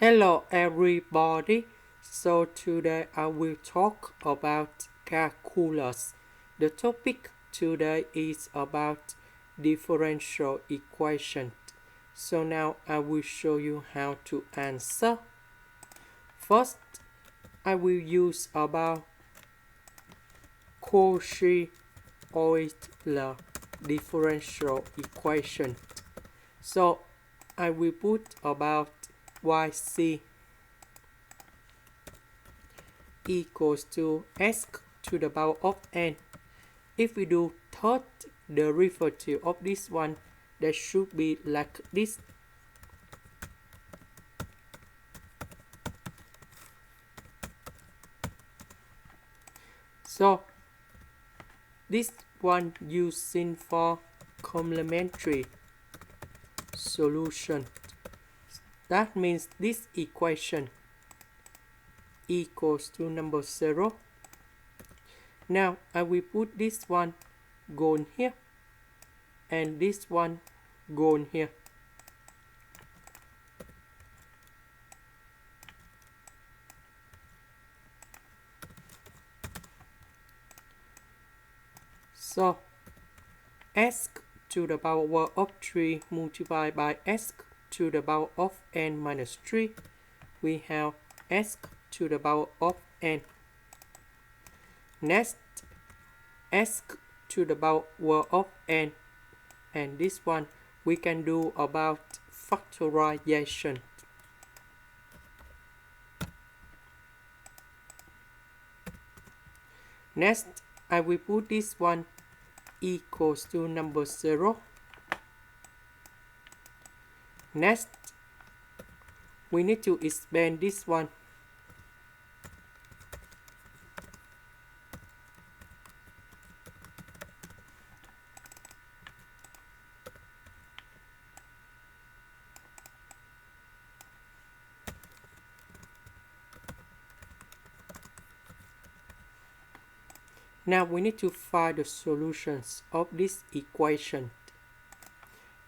Hello everybody. So today I will talk about calculus. The topic today is about differential equation. So now I will show you how to answer. First, I will use about Cauchy Euler differential equation. So I will put about yc equals to s to the power of n. If we do third derivative of this one, that should be like this. So this one using for complementary solution. That means this equation equals to number 0. Now I will put this one gone here and this one gone here. So s to the power of 3 multiplied by s to the power of n minus 3, we have s to the power of n. Next, s to the power of n, and this one we can do about factorization. Next, I will put this one equals to number 0. Next, we need to expand this one. Now we need to find the solutions of this equation.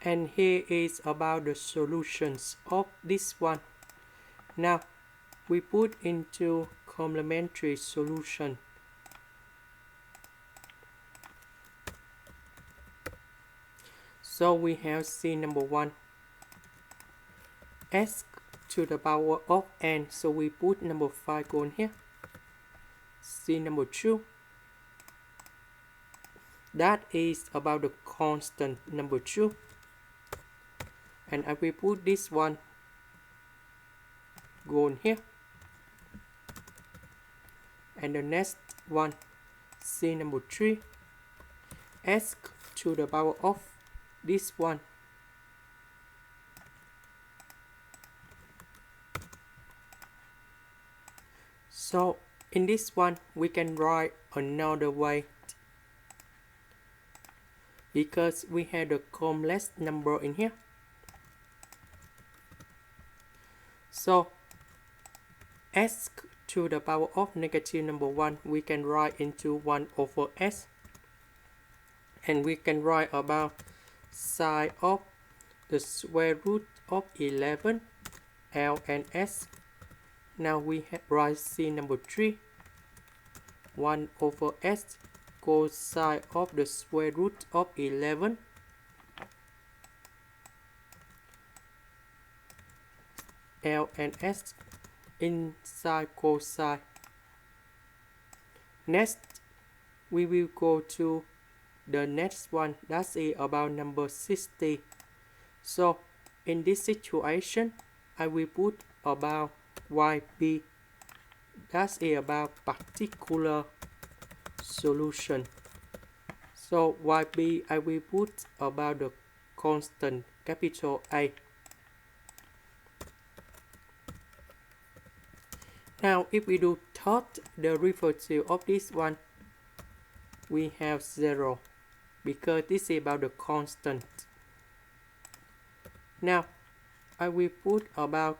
And here is about the solutions of this one. Now we put into complementary solution. So we have C number 1, s to the power of n. So we put number 5 on here. C number 2, that is about the constant number 2. And I will put this one gone here. And the next one, C number 3, s to the power of this one. So in this one we can write another way, because we have the complex number in here. So s to the power of negative number 1 we can write into 1 over s, and we can write about sine of the square root of 11 L and S. Now we write C number 3, 1 over S cosine of the square root of 11 L and S inside cosine. Next, we will go to the next one, that's about number 60. So in this situation, I will put about YB, that's about particular solution. So YB, I will put about the constant capital A. Now if we do third derivative of this one, we have 0, because this is about the constant. Now I will put about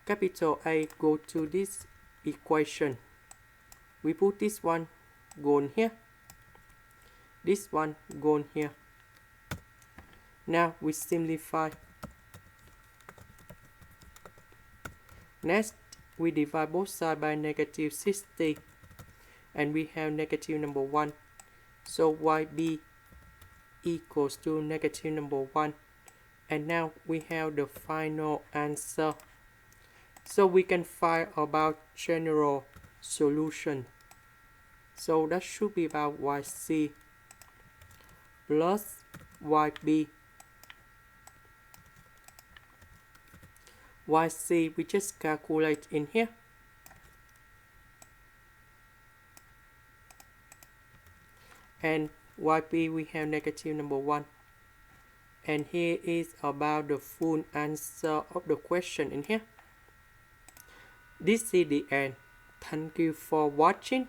capital A go to this equation. We put this one gone here, this one gone here. Now we simplify. Next, we divide both sides by negative 60 and we have negative number 1. So yb equals to negative number 1. And now we have the final answer. So we can find about general solution. So that should be about yc plus yb. Yc we just calculate in here. And yb we have negative number 1. And here is about the full answer of the question in here. This is the end. Thank you for watching.